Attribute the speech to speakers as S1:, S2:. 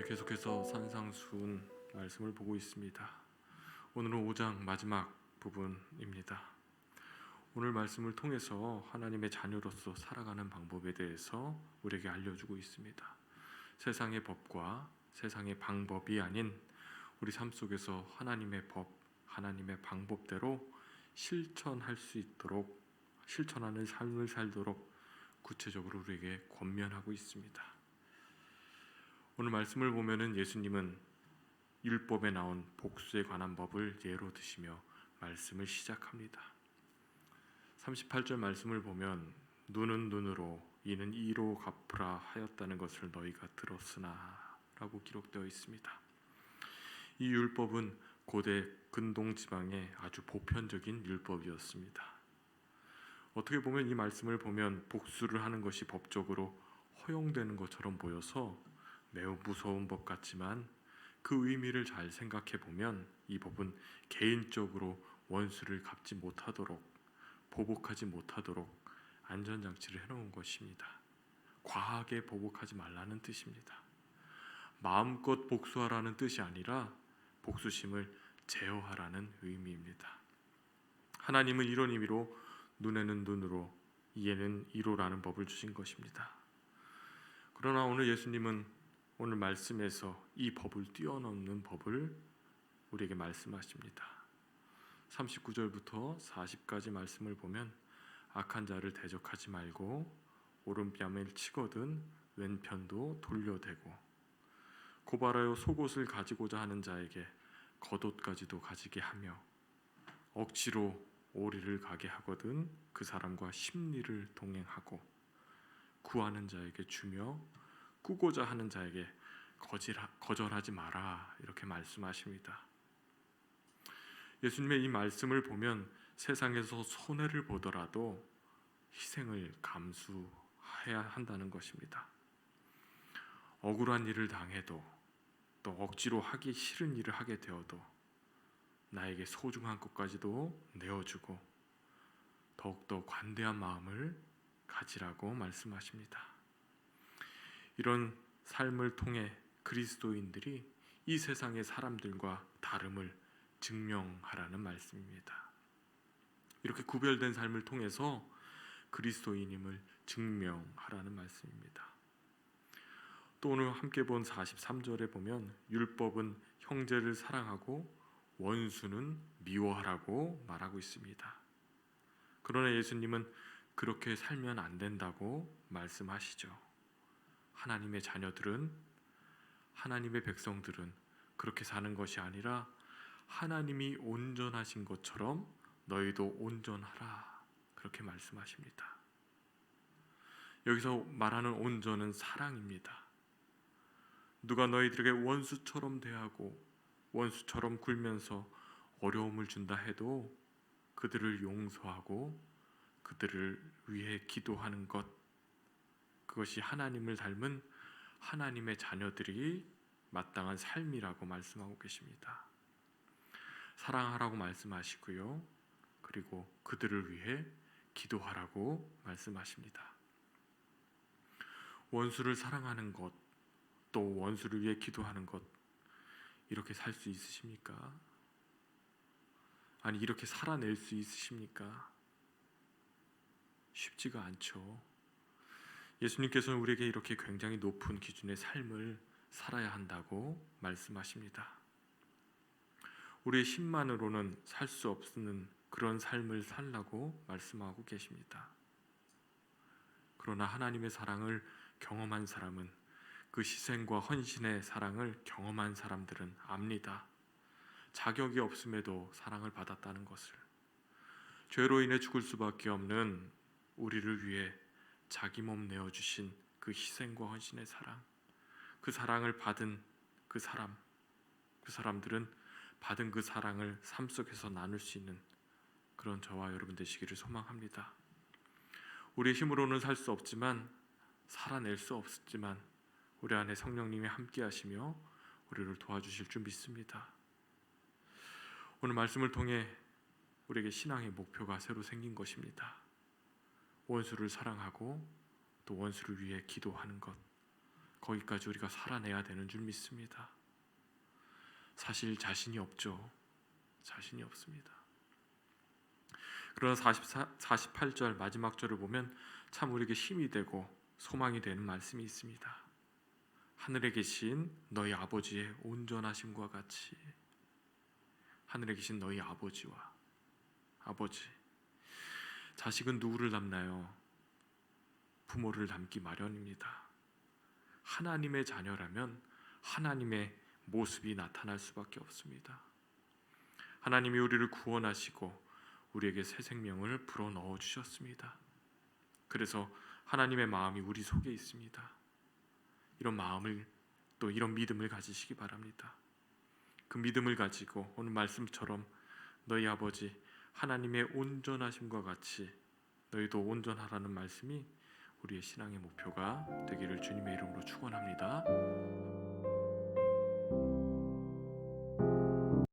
S1: 계속해서 산상수훈 말씀을 보고 있습니다. 오늘은 5장 마지막 부분입니다. 오늘 말씀을 통해서 하나님의 자녀로서 살아가는 방법에 대해서 우리에게 알려주고 있습니다. 세상의 법과 세상의 방법이 아닌 우리 삶 속에서 하나님의 법, 하나님의 방법대로 실천할 수 있도록, 실천하는 삶을 살도록 구체적으로 우리에게 권면하고 있습니다. 오늘 말씀을 보면은 예수님은 율법에 나온 복수에 관한 법을 예로 드시며 말씀을 시작합니다. 38절 말씀을 보면 눈은 눈으로 이는 이로 갚으라 하였다는 것을 너희가 들었으나 라고 기록되어 있습니다. 이 율법은 고대 근동 지방의 아주 보편적인 율법이었습니다. 어떻게 보면 이 말씀을 보면 복수를 하는 것이 법적으로 허용되는 것처럼 보여서 매우 무서운 법 같지만 그 의미를 잘 생각해 보면 이 법은 개인적으로 원수를 갚지 못하도록, 보복하지 못하도록 안전장치를 해놓은 것입니다. 과하게 보복하지 말라는 뜻입니다. 마음껏 복수하라는 뜻이 아니라 복수심을 제어하라는 의미입니다. 하나님은 이런 의미로 눈에는 눈으로 이에는 이로라는 법을 주신 것입니다. 그러나 오늘 예수님은 오늘 말씀에서 이 법을 뛰어넘는 법을 우리에게 말씀하십니다. 39절부터 40까지 말씀을 보면 악한 자를 대적하지 말고 오른뺨을 치거든 왼편도 돌려대고 고발하여 속옷을 가지고자 하는 자에게 겉옷까지도 가지게 하며 억지로 오리를 가게 하거든 그 사람과 심리를 동행하고 구하는 자에게 주며 꾸고자 하는 자에게 거절하지 마라 이렇게 말씀하십니다. 예수님의 이 말씀을 보면 세상에서 손해를 보더라도 희생을 감수해야 한다는 것입니다. 억울한 일을 당해도 또 억지로 하기 싫은 일을 하게 되어도 나에게 소중한 것까지도 내어주고 더욱더 관대한 마음을 가지라고 말씀하십니다. 이런 삶을 통해 그리스도인들이 이 세상의 사람들과 다름을 증명하라는 말씀입니다. 이렇게 구별된 삶을 통해서 그리스도인임을 증명하라는 말씀입니다. 또 오늘 함께 본 43절에 보면 율법은 형제를 사랑하고 원수는 미워하라고 말하고 있습니다. 그러나 예수님은 그렇게 살면 안 된다고 말씀하시죠. 하나님의 자녀들은, 하나님의 백성들은 그렇게 사는 것이 아니라 하나님이 온전하신 것처럼 너희도 온전하라 그렇게 말씀하십니다. 여기서 말하는 온전은 사랑입니다. 누가 너희들에게 원수처럼 대하고 원수처럼 굴면서 어려움을 준다 해도 그들을 용서하고 그들을 위해 기도하는 것, 그것이 하나님을 닮은 하나님의 자녀들이 마땅한 삶이라고 말씀하고 계십니다. 사랑하라고 말씀하시고요. 그리고 그들을 위해 기도하라고 말씀하십니다. 원수를 사랑하는 것, 또 원수를 위해 기도하는 것, 이렇게 살 수 있으십니까? 아니, 이렇게 살아낼 수 있으십니까? 쉽지가 않죠. 예수님께서는 우리에게 이렇게 굉장히 높은 기준의 삶을 살아야 한다고 말씀하십니다. 우리의 힘만으로는 살 수 없는 그런 삶을 살라고 말씀하고 계십니다. 그러나 하나님의 사랑을 경험한 사람은, 그 희생과 헌신의 사랑을 경험한 사람들은 압니다. 자격이 없음에도 사랑을 받았다는 것을, 죄로 인해 죽을 수밖에 없는 우리를 위해 자기 몸 내어주신 그 희생과 헌신의 사랑, 그 사랑을 받은 그 사람들은 받은 그 사랑을 삶 속에서 나눌 수 있는 그런 저와 여러분 되시기를 소망합니다. 우리의 힘으로는 살 수 없지만, 살아낼 수 없지만 우리 안에 성령님이 함께 하시며 우리를 도와주실 줄 믿습니다. 오늘 말씀을 통해 우리에게 신앙의 목표가 새로 생긴 것입니다. 원수를 사랑하고 또 원수를 위해 기도하는 것, 거기까지 우리가 살아내야 되는 줄 믿습니다. 사실 자신이 없죠. 자신이 없습니다. 그러나 48절 마지막 절을 보면 참 우리에게 힘이 되고 소망이 되는 말씀이 있습니다. 하늘에 계신 너희 아버지의 온전하심과 같이. 하늘에 계신 너희 아버지와 아버지. 자식은 누구를 닮나요? 부모를 닮기 마련입니다. 하나님의 자녀라면 하나님의 모습이 나타날 수밖에 없습니다. 하나님이 우리를 구원하시고 우리에게 새 생명을 불어넣어 주셨습니다. 그래서 하나님의 마음이 우리 속에 있습니다. 이런 마음을 또 이런 믿음을 가지시기 바랍니다. 그 믿음을 가지고 오늘 말씀처럼 너희 아버지 하나님의 온전하심과 같이 너희도 온전하라는 말씀이 우리의 신앙의 목표가 되기를 주님의 이름으로 축원합니다.